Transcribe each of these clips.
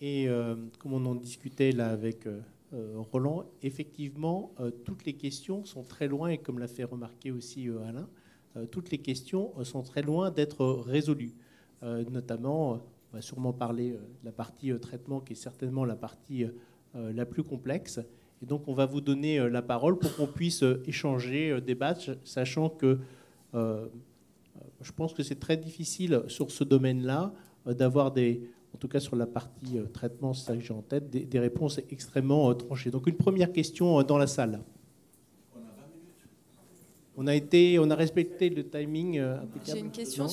Et comme on en discutait là avec Roland, effectivement, toutes les questions sont très loin, et comme l'a fait remarquer aussi Alain, toutes les questions sont très loin d'être résolues. Notamment, on va sûrement parler de la partie traitement, qui est certainement la partie la plus complexe. Et donc, on va vous donner la parole pour qu'on puisse échanger, débattre, sachant que je pense que c'est très difficile sur ce domaine-là d'avoir en tout cas sur la partie traitement, c'est ça que j'ai en tête, des réponses extrêmement tranchées. Donc, une première question dans la salle. On a respecté le timing impeccable. J'ai une question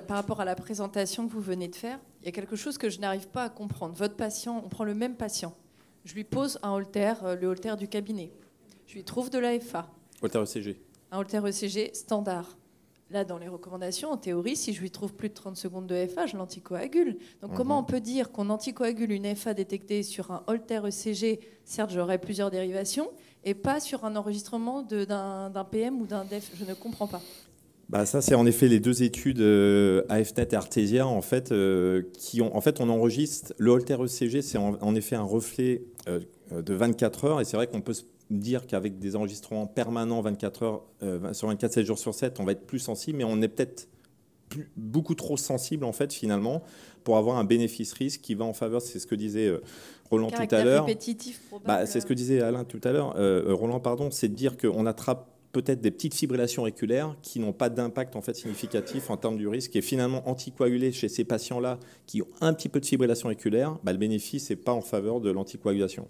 par rapport à la présentation que vous venez de faire. Il y a quelque chose que je n'arrive pas à comprendre. Votre patient, on prend le même patient. Je lui pose un Holter, le Holter du cabinet. Je lui trouve de l'AFA. Holter ECG. Un Holter ECG standard. Là, dans les recommandations, en théorie, si je lui trouve plus de 30 secondes de FA, je l'anticoagule. Donc, comment on peut dire qu'on anticoagule une FA détectée sur un Holter ECG? Certes, j'aurais plusieurs dérivations, et pas sur un enregistrement d'un PM ou d'un DEF. Je ne comprends pas. Bah ça, c'est en effet les deux études AFNet et Artesia, en fait, qui ont... En fait, on enregistre... Le Holter ECG, c'est en effet un reflet de 24 heures, et c'est vrai qu'on peut dire qu'avec des enregistrements permanents 24 heures sur 24, 7 jours sur 7, on va être plus sensible, mais on est peut-être beaucoup trop sensible, en fait, finalement, pour avoir un bénéfice-risque qui va en faveur, c'est ce que disait Roland tout à l'heure. C'est ce que disait Alain tout à l'heure, Roland, pardon, c'est de dire qu'on attrape peut-être des petites fibrillations auriculaires qui n'ont pas d'impact en fait significatif en termes du risque. Et finalement, anticoaguler chez ces patients-là qui ont un petit peu de fibrillation auriculaire, le bénéfice n'est pas en faveur de l'anticoagulation.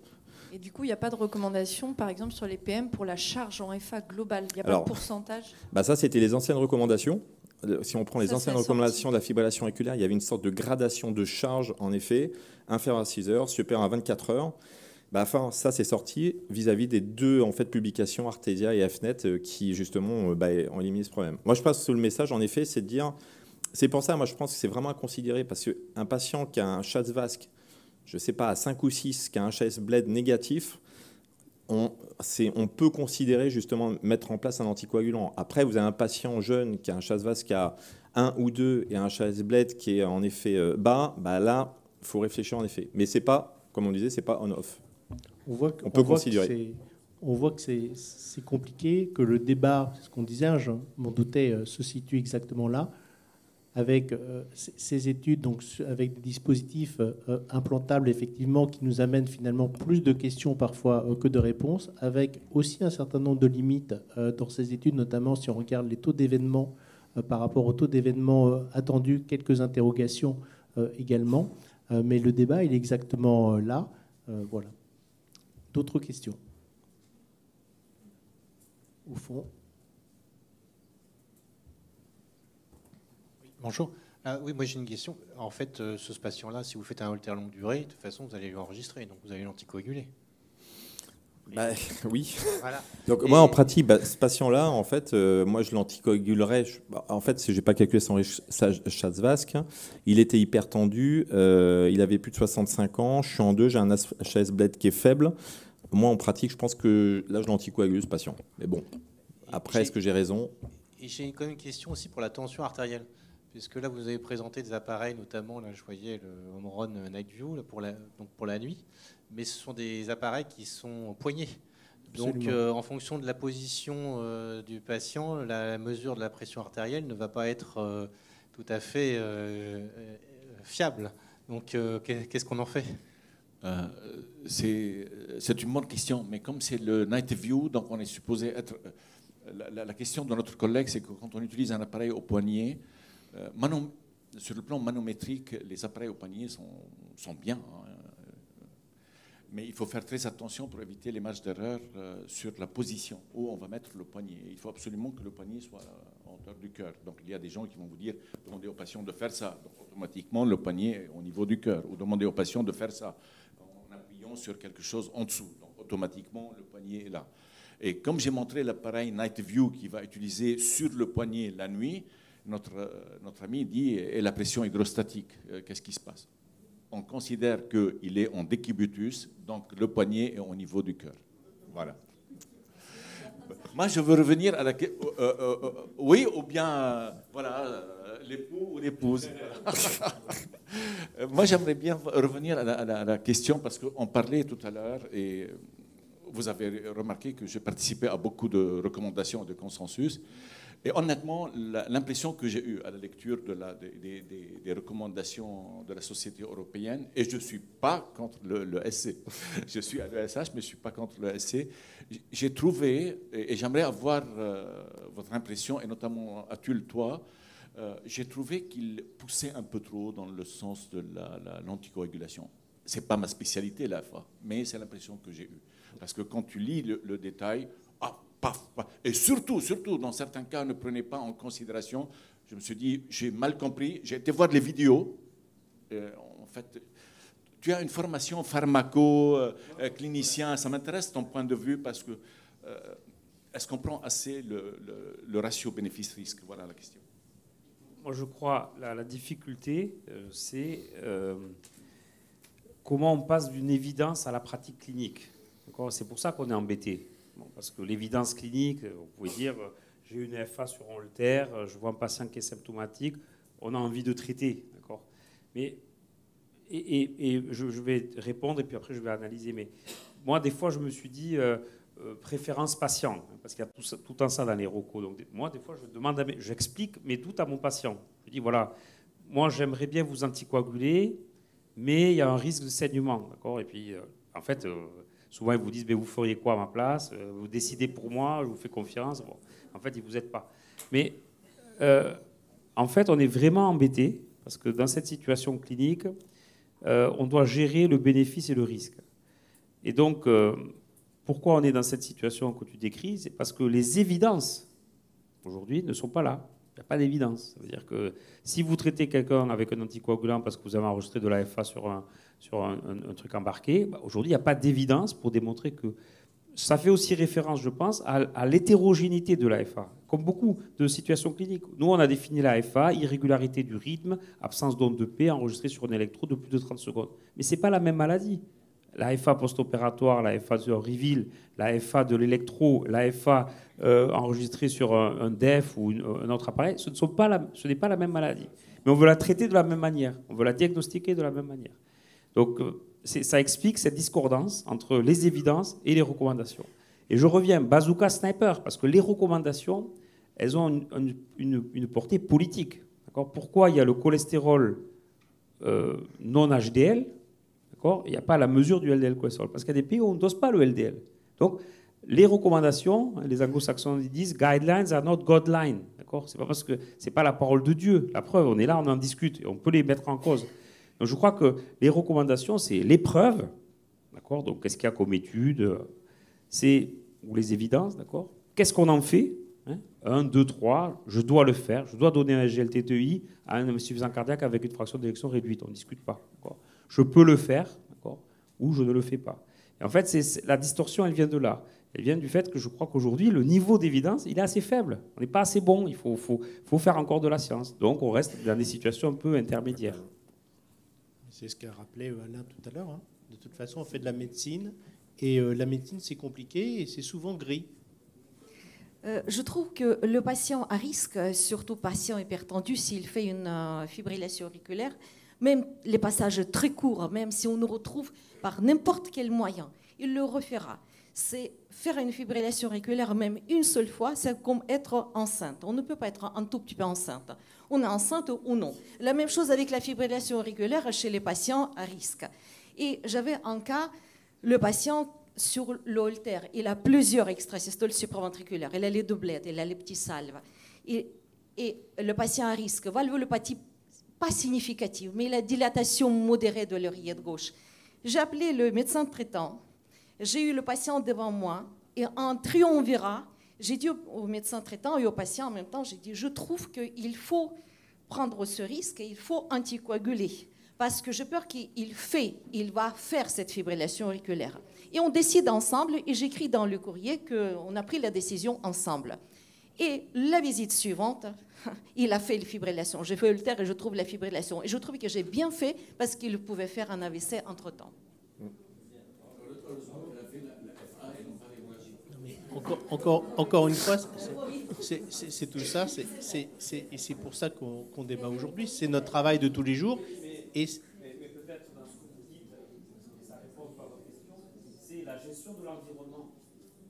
Et du coup, il n'y a pas de recommandation, par exemple, sur les PM pour la charge en FA globale? Il n'y a pas de pourcentage? Ça, c'était les anciennes recommandations. Si on prend les anciennes recommandations de la fibrillation auriculaire, il y avait une sorte de gradation de charge, en effet, inférieure à 6 heures, supérieure à 24 heures. Ça, c'est sorti vis-à-vis des deux en fait, publications, Artesia et AFNet, qui, justement, ont éliminé ce problème. Moi, je passe sur le message, en effet, c'est de dire... C'est pour ça, moi, je pense que c'est vraiment à considérer, parce qu'un patient qui a un Schatzvask, je ne sais pas, à 5 ou 6, qui a un HS-bled négatif, on peut considérer, justement, mettre en place un anticoagulant. Après, vous avez un patient jeune qui a un Schatzvask qui a 1 ou 2 et un HS-bled qui est, en effet, bas, là, il faut réfléchir, en effet. Mais ce n'est pas, comme on disait, ce n'est pas on-off. On peut considérer. On voit que c'est compliqué, que le débat, c'est ce qu'on disait, je m'en doutais, se situe exactement là, avec ces études, donc avec des dispositifs implantables, effectivement, qui nous amènent finalement plus de questions parfois que de réponses, avec aussi un certain nombre de limites dans ces études, notamment si on regarde les taux d'événements par rapport aux taux d'événements attendus, quelques interrogations également. Mais le débat, il est exactement là. Voilà. D'autres questions? Au fond. Oui, bonjour. Oui, moi j'ai une question. En fait, ce patient-là, si vous faites un Holter longue durée, de toute façon, vous allez lui enregistrer, donc vous allez l'anticoaguler. Oui. Voilà. Donc moi, en pratique, ce patient-là, en fait, moi je l'anticoagulerais. En fait, si j'ai pas calculé son Schatzvask, il était hypertendu, il avait plus de 65 ans, je suis en 2, j'ai un HS-bled qui est faible. Moi, en pratique, je pense que là, je l'anticoagule, ce patient. Mais bon, après, est-ce que j'ai raison? Et j'ai quand même une question aussi pour la tension artérielle. Puisque là, vous avez présenté des appareils, notamment, là, je voyais le Omron Night View là, pour la nuit. Mais ce sont des appareils qui sont poignés. Donc, en fonction de la position du patient, la mesure de la pression artérielle ne va pas être tout à fait fiable. Donc, qu'est-ce qu'on en fait? C'est une bonne question, mais comme c'est le Night View, donc on est supposé être... La question de notre collègue, c'est que quand on utilise un appareil au poignet, sur le plan manométrique, les appareils au poignet sont bien, hein, mais il faut faire très attention pour éviter les marges d'erreur sur la position où on va mettre le poignet. Il faut absolument que le poignet soit en hauteur du cœur. Donc il y a des gens qui vont vous dire, demandez au patient de faire ça. Donc automatiquement, le poignet est au niveau du cœur. Ou demandez au patient de faire ça en appuyant sur quelque chose en dessous. Donc automatiquement, le poignet est là. Et comme j'ai montré l'appareil Night View qui va utiliser sur le poignet la nuit, notre ami dit, et la pression hydrostatique, qu'est-ce qui se passe? On considère qu'il est en décubitus, donc le poignet est au niveau du cœur. Voilà. Moi, je veux revenir à la question. Oui, ou bien, voilà, l'époux ou l'épouse. Moi, j'aimerais bien revenir à la question, parce qu'on parlait tout à l'heure, et vous avez remarqué que j'ai participé à beaucoup de recommandations et de consensus. Et honnêtement, l'impression que j'ai eue à la lecture des recommandations de la société européenne, et je ne suis pas contre le SC, je suis à l'ESH, mais je ne suis pas contre le SC, j'ai trouvé, et j'aimerais avoir votre impression, et notamment Atul, toi, j'ai trouvé qu'il poussait un peu trop dans le sens de l'anticoagulation. Ce n'est pas ma spécialité, l'AFA, mais c'est l'impression que j'ai eue. Parce que quand tu lis le détail, paf. Et surtout, dans certains cas, ne prenez pas en considération. Je me suis dit, j'ai mal compris. J'ai été voir les vidéos. En fait, tu as une formation pharmaco-clinicien. Ça m'intéresse ton point de vue parce que est-ce qu'on prend assez le ratio bénéfice-risque? Voilà la question. Moi, je crois la difficulté, c'est comment on passe d'une évidence à la pratique clinique. C'est pour ça qu'on est embêté. Parce que l'évidence clinique, vous pouvez dire, j'ai une FA sur Holter, je vois un patient qui est symptomatique, on a envie de traiter, d'accord. Mais je vais répondre et puis après je vais analyser. Mais moi, des fois, je me suis dit préférence patient, parce qu'il y a tout en ça dans les recos. Donc moi, des fois, j'explique mes doutes à mon patient. Je dis voilà, moi, j'aimerais bien vous anticoaguler, mais il y a un risque de saignement, d'accord. Et puis, en fait. Souvent, ils vous disent, mais vous feriez quoi à ma place? Vous décidez pour moi, je vous fais confiance. Bon, en fait, ils ne vous aident pas. Mais en fait, on est vraiment embêté parce que dans cette situation clinique, on doit gérer le bénéfice et le risque. Et donc, pourquoi on est dans cette situation que tu décris? C'est parce que les évidences, aujourd'hui, ne sont pas là. Il n'y a pas d'évidence. Ça veut dire que si vous traitez quelqu'un avec un anticoagulant parce que vous avez enregistré de l'AFA sur un truc embarqué, aujourd'hui, il n'y a pas d'évidence pour démontrer que... Ça fait aussi référence, je pense, à l'hétérogénéité de l'AFA, comme beaucoup de situations cliniques. Nous, on a défini l'AFA, irrégularité du rythme, absence d'onde de P enregistrée sur un électrode de plus de 30 secondes. Mais ce n'est pas la même maladie. L'AFA post-opératoire, l'AFA de Reveal, l'AFA de l'électro, l'AFA enregistrée sur un DEF ou un autre appareil, ce n'est pas la même maladie. Mais on veut la traiter de la même manière, on veut la diagnostiquer de la même manière. Donc, ça explique cette discordance entre les évidences et les recommandations. Et je reviens, bazooka sniper, parce que les recommandations, elles ont une portée politique. Pourquoi il y a le cholestérol non HDL? Il n'y a pas la mesure du LDL cholestérol, parce qu'il y a des pays où on ne dose pas le LDL. Donc, les recommandations, les anglo-saxons disent « guidelines are not guidelines ». C'est pas parce que c'est pas la parole de Dieu. La preuve, on est là, on en discute, et on peut les mettre en cause. Donc je crois que les recommandations, c'est l'épreuve, d'accord. Donc qu'est-ce qu'il y a comme étude, ou les évidences, d'accord. Qu'est-ce qu'on en fait, 1, 2, 3, je dois le faire, je dois donner un GLT2I à un insuffisant cardiaque avec une fraction d'éjection réduite, on ne discute pas, d'accord. Je peux le faire, d'accord, ou je ne le fais pas. Et en fait, la distorsion, elle vient de là. Elle vient du fait que je crois qu'aujourd'hui, le niveau d'évidence, il est assez faible. On n'est pas assez bon, il faut faire encore de la science. Donc on reste dans des situations un peu intermédiaires. C'est ce qu'a rappelé Alain tout à l'heure. De toute façon, on fait de la médecine. Et la médecine, c'est compliqué et c'est souvent gris. Je trouve que le patient à risque, surtout patient hypertendu, s'il fait une fibrillation auriculaire, même les passages très courts, même si on nous retrouve par n'importe quel moyen, il le refera. C'est faire une fibrillation auriculaire même une seule fois, c'est comme être enceinte. On ne peut pas être un tout petit peu enceinte. On est enceinte ou non. La même chose avec la fibrillation auriculaire chez les patients à risque. Et j'avais un cas, le patient sur le Holter, il a plusieurs extrasystoles supraventriculaires, il a les doublettes, il a les petits salves. Et le patient à risque, valvulopathie pas significative, mais la dilatation modérée de l'oreillette gauche. J'ai appelé le médecin traitant, j'ai eu le patient devant moi, et en triumvirat, j'ai dit au médecin traitant et au patient en même temps, j'ai dit, je trouve qu'il faut prendre ce risque et il faut anticoaguler. Parce que j'ai peur qu'il va faire cette fibrillation auriculaire. Et on décide ensemble, et j'écris dans le courrier qu'on a pris la décision ensemble. Et la visite suivante, il a fait la fibrillation. J'ai fait Holter et je trouve la fibrillation. Et je trouve que j'ai bien fait parce qu'il pouvait faire un AVC entre-temps. Encore une fois, c'est tout ça, et c'est pour ça qu'on débat aujourd'hui. C'est notre travail de tous les jours. Mais peut-être dans ce que vous dites, et ça répond à votre question, c'est la gestion de l'environnement.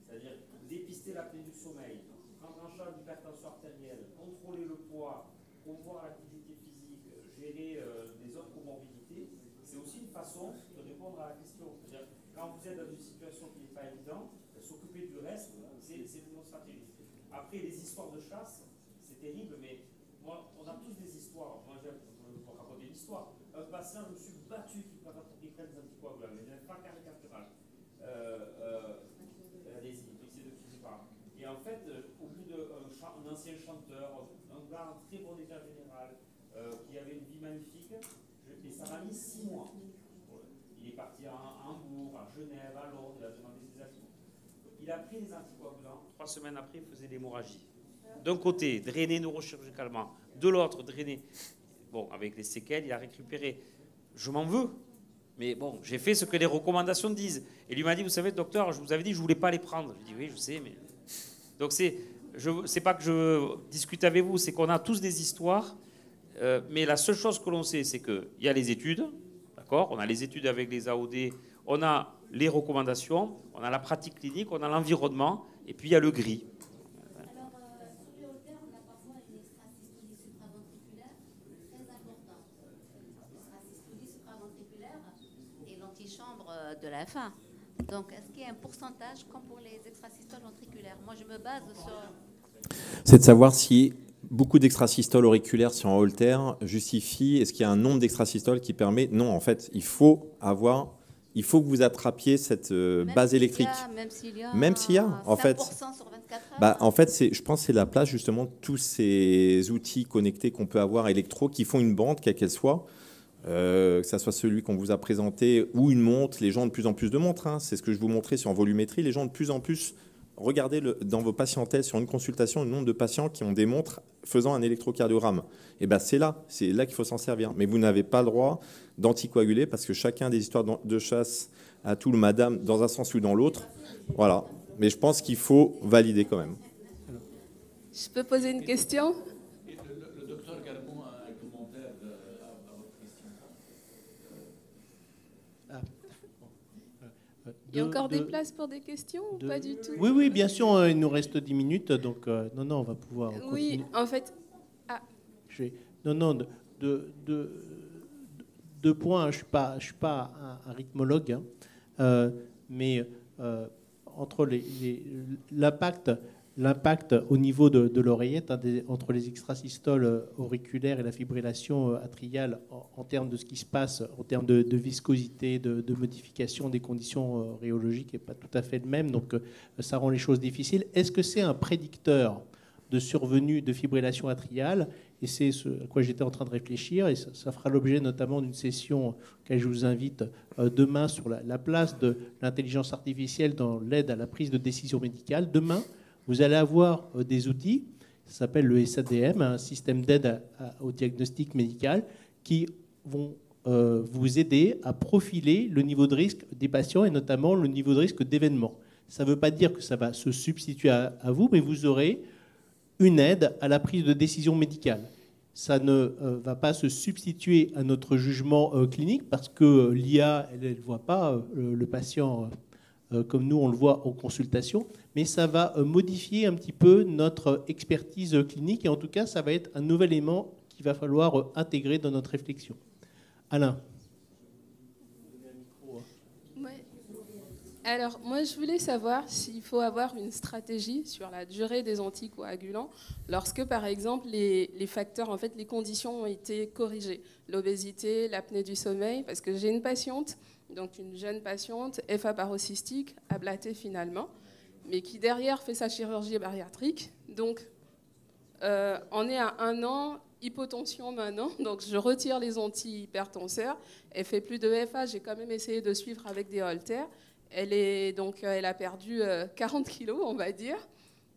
C'est-à-dire dépister l'apnée du sommeil, prendre en charge l'hypertension artérielle, contrôler le poids, promouvoir l'activité physique, gérer les autres comorbidités. C'est aussi une façon de répondre à la question. C'est-à-dire quand vous êtes dans une situation qui n'est pas évidente, s'occuper du reste, c'est une autre stratégie. Après, les histoires de chasse, c'est terrible, mais moi, on a tous des histoires. Moi, j'aime raconter une histoire. Un patient, je me suis battu qui prenne des anticoagulants, mais pas caricatural. Allez-y, essayez de qui parle. Et en fait, au bout d'un ancien chanteur, un gars en très bon état général, qui avait une vie magnifique, et ça m'a mis 6 mois. Il est parti à Hambourg, à Genève, à Londres, il a demandé des actions. Il a pris les anticoagulants. 3 semaines après, il faisait l'hémorragie. D'un côté, drainé neurochirurgicalement. De l'autre, drainé. Bon, avec les séquelles, il a récupéré. Je m'en veux. Mais bon, j'ai fait ce que les recommandations disent. Et lui m'a dit, vous savez, docteur, je vous avais dit que je ne voulais pas les prendre. Je dis, oui, je sais, mais... Donc, c'est pas que je discute avec vous, c'est qu'on a tous des histoires. Mais la seule chose que l'on sait, c'est qu'il y a les études. D'accord ? On a les études avec les AOD. On a les recommandations. On a la pratique clinique. On a l'environnement. Et puis, il y a le gris. Alors, sur le haltère, on a parfois une extrasystolie supraventriculaire très importante. L'extrasystolie supraventriculaire et l'antichambre de la FA. Donc, est-ce qu'il y a un pourcentage comme pour les extrasystoles ventriculaires? Moi, je me base sur... C'est de savoir si beaucoup d'extrasystoles auriculaires sur un holter justifie, est-ce qu'il y a un nombre d'extrasystoles qui permet... Non, en fait, il faut que vous attrapiez cette base électrique. Même s'il y a en fait, sur 24 heures. En fait, je pense que c'est la place justement de tous ces outils connectés qu'on peut avoir électro qui font une bande, quelle qu'elle soit, que ce soit celui qu'on vous a présenté ou une montre. Les gens ont de plus en plus de montres. Hein. C'est ce que je vous montrais sur en volumétrie. Les gens ont de plus en plus... Regardez dans vos patientèles sur une consultation le nombre de patients qui ont des montres faisant un électrocardiogramme. Et ben c'est là qu'il faut s'en servir. Mais vous n'avez pas le droit d'anticoaguler parce que chacun des histoires de chasse a tout le madame dans un sens ou dans l'autre. Voilà. Mais je pense qu'il faut valider quand même. Je peux poser une question? Le docteur Garbon a un commentaire à votre question. Il y a encore des places pour des questions ou pas du tout? Oui, bien sûr, il nous reste 10 minutes, donc non, on va pouvoir continuer. Oui, en fait... Ah. Deux points, je suis pas un rythmologue, hein, mais entre l'impact au niveau de l'oreillette, hein, entre les extrasystoles auriculaires et la fibrillation atriale en termes de ce qui se passe, en termes de viscosité, de modification des conditions rhéologiques, n'est pas tout à fait le même, donc ça rend les choses difficiles. Est-ce que c'est un prédicteur de survenue de fibrillation atriale? Et c'est ce à quoi j'étais en train de réfléchir, et ça fera l'objet notamment d'une session que je vous invite demain sur la place de l'intelligence artificielle dans l'aide à la prise de décision médicale. Demain, vous allez avoir des outils, ça s'appelle le SADM, un système d'aide au diagnostic médical, qui vont vous aider à profiler le niveau de risque des patients et notamment le niveau de risque d'événements. Ça ne veut pas dire que ça va se substituer à vous, mais vous aurez une aide à la prise de décision médicale. Ça ne va pas se substituer à notre jugement clinique parce que l'IA, elle ne voit pas le patient comme nous, on le voit en consultation, mais ça va modifier un petit peu notre expertise clinique et en tout cas, ça va être un nouvel élément qu'il va falloir intégrer dans notre réflexion. Alain. Ouais. Alors, moi, je voulais savoir s'il faut avoir une stratégie sur la durée des anticoagulants lorsque, par exemple, les facteurs, en fait, les conditions ont été corrigées. L'obésité, l'apnée du sommeil, parce que j'ai une patiente, donc une jeune patiente, FA paroxystique, ablatée finalement, mais qui derrière fait sa chirurgie bariatrique. Donc, on est à 1 an, hypotension maintenant, donc je retire les antihypertenseurs. Elle fait plus de FA, j'ai quand même essayé de suivre avec des haltères. Elle a perdu 40 kilos, on va dire.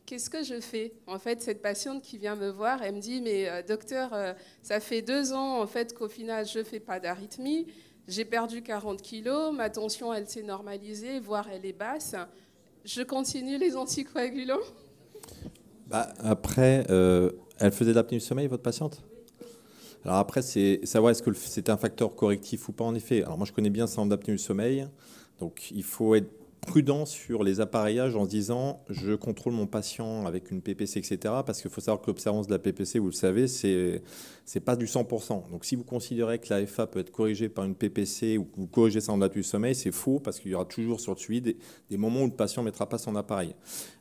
Qu'est-ce que je fais? En fait, cette patiente qui vient me voir, elle me dit, mais docteur, ça fait 2 ans en fait, qu'au final, je ne fais pas d'arythmie. J'ai perdu 40 kilos, ma tension, elle s'est normalisée, voire elle est basse. Je continue les anticoagulants? Après, elle faisait de l'apnée du sommeil, votre patiente? Alors après, c'est savoir est-ce que c'est un facteur correctif ou pas en effet. Alors moi, je connais bien le syndrome d'apnée du sommeil. Donc il faut être prudent sur les appareillages en se disant je contrôle mon patient avec une PPC, etc. Parce qu'il faut savoir que l'observance de la PPC, vous le savez, c'est pas du 100%. Donc si vous considérez que la FA peut être corrigée par une PPC ou que vous corrigez ça en apnée du sommeil, c'est faux parce qu'il y aura toujours sur le suivi des moments où le patient ne mettra pas son appareil.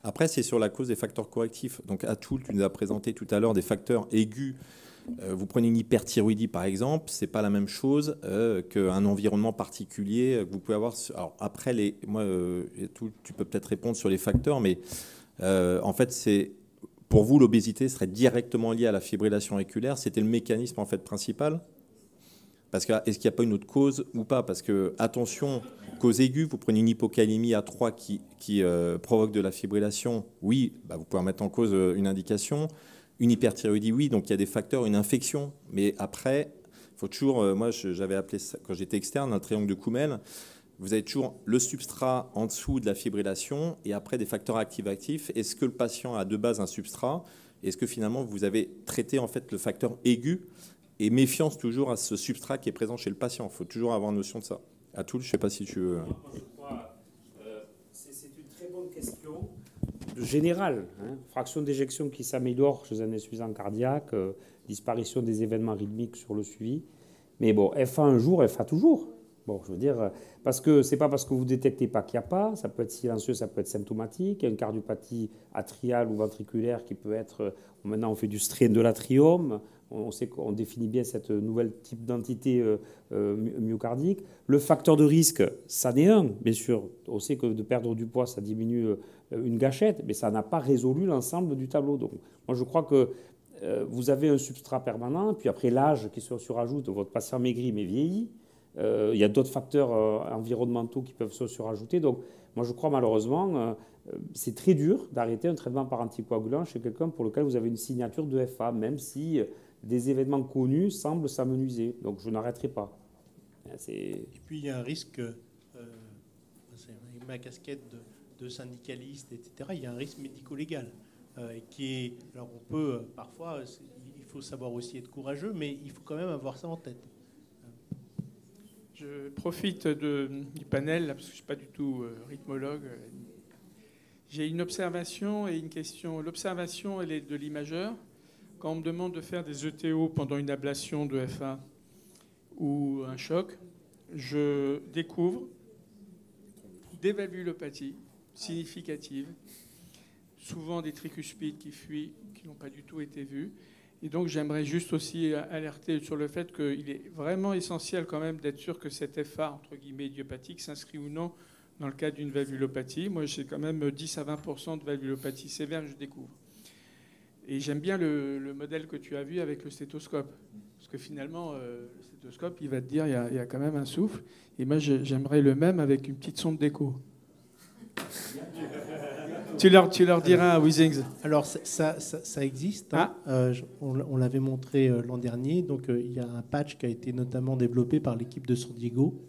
Après, c'est sur la cause des facteurs correctifs. Donc Atul, tu nous as présenté tout à l'heure des facteurs aigus. Vous prenez une hyperthyroïdie par exemple, c'est pas la même chose qu'un environnement particulier que vous pouvez avoir. Alors après, tu peux peut-être répondre sur les facteurs, mais en fait, pour vous l'obésité serait directement liée à la fibrillation auriculaire. C'était le mécanisme en fait principal. Parce que est-ce qu'il n'y a pas une autre cause ou pas? Parce que attention, cause aiguë, vous prenez une hypocalémie à 3 qui provoque de la fibrillation. Oui, vous pouvez mettre en cause une indication. Une hyperthyroïdie, oui, donc il y a des facteurs, une infection. Mais après, il faut toujours, moi j'avais appelé ça, quand j'étais externe, un triangle de Koumel, vous avez toujours le substrat en dessous de la fibrillation et après des facteurs actifs. Est-ce que le patient a de base un substrat? Est-ce que finalement vous avez traité en fait le facteur aigu? Et méfiance toujours à ce substrat qui est présent chez le patient. Il faut toujours avoir notion de ça. Atul, je ne sais pas si tu veux... C'est une très bonne question. Général, fraction d'éjection qui s'améliore chez un insuffisant cardiaque, disparition des événements rythmiques sur le suivi. Mais bon, FA un jour, FA toujours. Bon, je veux dire, parce que c'est pas parce que vous détectez pas qu'il n'y a pas, ça peut être silencieux, ça peut être symptomatique. Il y a une cardiopathie atriale ou ventriculaire qui peut être, maintenant on fait du strain de l'atrium, on sait qu'on définit bien cette nouvelle type d'entité myocardique. Le facteur de risque, ça n'est un, bien sûr. On sait que de perdre du poids, ça diminue une gâchette, mais ça n'a pas résolu l'ensemble du tableau. Donc, moi, je crois que vous avez un substrat permanent, puis après l'âge qui se surajoute, votre patient maigrit mais vieillit. Il y a d'autres facteurs environnementaux qui peuvent se surajouter. Donc, moi, je crois malheureusement, c'est très dur d'arrêter un traitement par anticoagulant chez quelqu'un pour lequel vous avez une signature de FA, même si des événements connus semblent s'amenuiser. Donc, je n'arrêterai pas. Et puis, il y a un risque, c'est ma casquette de syndicaliste, etc. Il y a un risque médico-légal qui est... Alors, on peut, parfois, il faut savoir aussi être courageux, mais il faut quand même avoir ça en tête. Je profite du panel, là, parce que je ne suis pas du tout rythmologue. J'ai une observation et une question. L'observation, elle est de l'imageur. Quand on me demande de faire des ETO pendant une ablation de FA ou un choc, je découvre des valvulopathie significatives, souvent des tricuspides qui fuient, qui n'ont pas du tout été vus. Et donc, j'aimerais juste aussi alerter sur le fait qu'il est vraiment essentiel quand même d'être sûr que cette FA, entre guillemets, idiopathique, s'inscrit ou non dans le cadre d'une valvulopathie. Moi, j'ai quand même 10 à 20% de valvulopathie sévère que je découvre. Et j'aime bien le modèle que tu as vu avec le stéthoscope. Parce que finalement, le stéthoscope, il va te dire il y a quand même un souffle. Et moi, j'aimerais le même avec une petite sonde d'écho. Tu leur diras à Withings. Alors, ça existe. Hein. On l'avait montré l'an dernier. Donc, il y a un patch qui a été notamment développé par l'équipe de San Diego,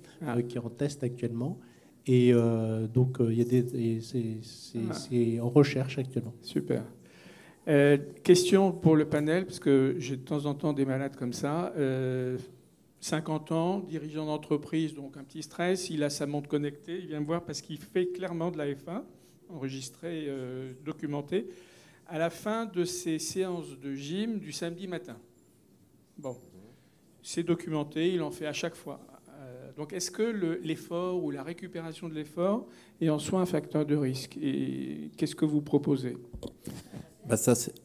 qui est en test actuellement. Et donc, c'est en recherche actuellement. Super. Question pour le panel, parce que j'ai de temps en temps des malades comme ça. 50 ans, dirigeant d'entreprise, donc un petit stress. Il a sa montre connectée. Il vient me voir parce qu'il fait clairement de la FA. Enregistré, documenté, à la fin de ses séances de gym du samedi matin. Bon, c'est documenté, il en fait à chaque fois. Donc est-ce que l'effort ou la récupération de l'effort est en soi un facteur de risque? Et qu'est-ce que vous proposez?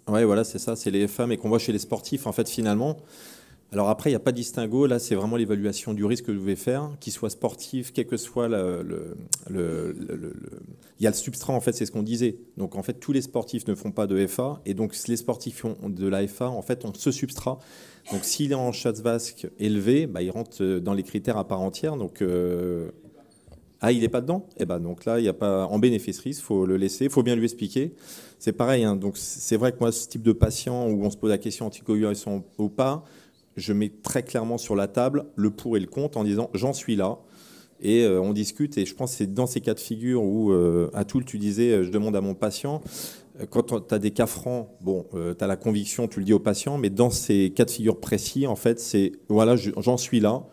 Voilà, c'est ça, c'est les FA, mais qu'on voit chez les sportifs, en fait, finalement. Alors après, il n'y a pas de distinguo. Là, c'est vraiment l'évaluation du risque que vous devez faire, qu'il soit sportif, quel que soit il y a le substrat, en fait, c'est ce qu'on disait. Donc, en fait, tous les sportifs ne font pas de FA. Et donc, si les sportifs font de la FA, en fait, ont ce substrat. Donc, s'il est en Schatzbach élevé, il rentre dans les critères à part entière. Donc, il n'est pas dedans? Donc là, il n'y a pas en bénéfice-risque, il faut le laisser, il faut bien lui expliquer. C'est pareil. Hein, donc, c'est vrai que moi, ce type de patient où on se pose la question anticoagulation ou pas, je mets très clairement sur la table le pour et le contre en disant j'en suis là et on discute. Et je pense que c'est dans ces cas de figure où, Atul, tu disais je demande à mon patient, quand tu as des cas francs, bon, tu as la conviction, tu le dis au patient, mais dans ces cas de figure précis, en fait, c'est voilà, j'en suis là.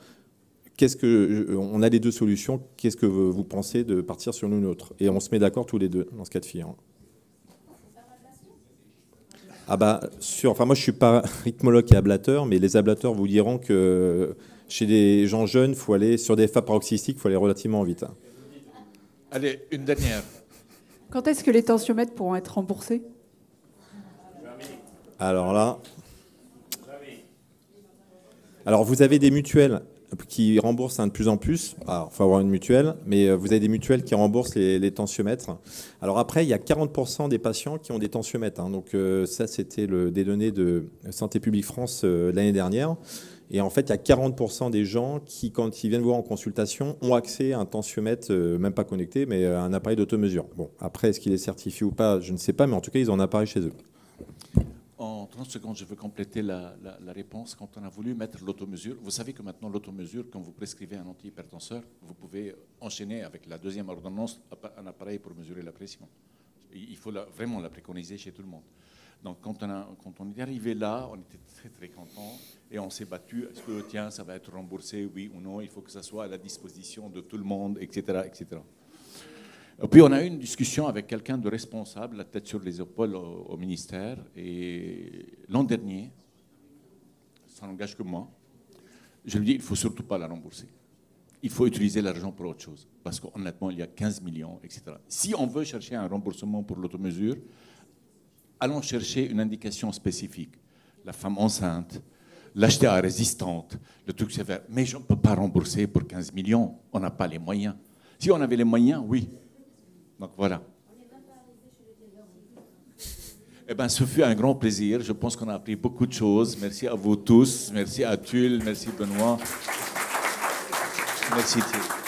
On a les deux solutions. Qu'est-ce que vous pensez de partir sur l'une ou l'autre? Et on se met d'accord tous les deux dans ce cas de figure. Ah bah, enfin, moi, je ne suis pas rythmologue et ablateur, mais les ablateurs vous diront que chez des gens jeunes, il faut aller sur des FA paroxystiques, il faut aller relativement vite. Allez, une dernière. Quand est-ce que les tensiomètres pourront être remboursés? Alors là... Alors, vous avez des mutuelles qui remboursent de plus en plus. Alors, il faut avoir une mutuelle, mais vous avez des mutuelles qui remboursent les tensiomètres. Alors après, il y a 40% des patients qui ont des tensiomètres. Donc ça, c'était des données de Santé publique France l'année dernière. Et en fait, il y a 40% des gens qui, quand ils viennent voir en consultation, ont accès à un tensiomètre, même pas connecté, mais à un appareil d'automesure. Bon, après, est-ce qu'il est certifié ou pas, je ne sais pas, mais en tout cas, ils ont un appareil chez eux. En 30 secondes, je veux compléter la réponse. Quand on a voulu mettre l'automesure, vous savez que maintenant, l'automesure, quand vous prescrivez un antihypertenseur, vous pouvez enchaîner avec la deuxième ordonnance un appareil pour mesurer la pression. Il faut vraiment la préconiser chez tout le monde. Donc, quand on est arrivé là, on était très, très contents et on s'est battu. Est-ce que, tiens, ça va être remboursé, oui ou non? Il faut que ça soit à la disposition de tout le monde, etc., etc. Et puis, on a eu une discussion avec quelqu'un de responsable, la tête sur les épaules au ministère. Et l'an dernier, ça n'engage que moi, je lui dis, il ne faut surtout pas la rembourser. Il faut utiliser l'argent pour autre chose. Parce qu'honnêtement, il y a 15 millions, etc. Si on veut chercher un remboursement pour l'automesure, allons chercher une indication spécifique. La femme enceinte, l'HTA résistante, le truc sévère. Mais je ne peux pas rembourser pour 15 millions. On n'a pas les moyens. Si on avait les moyens, oui. Donc voilà. Eh bien, ce fut un grand plaisir. Je pense qu'on a appris beaucoup de choses. Merci à vous tous. Merci à Tulle. Merci Benoît. Merci Thierry.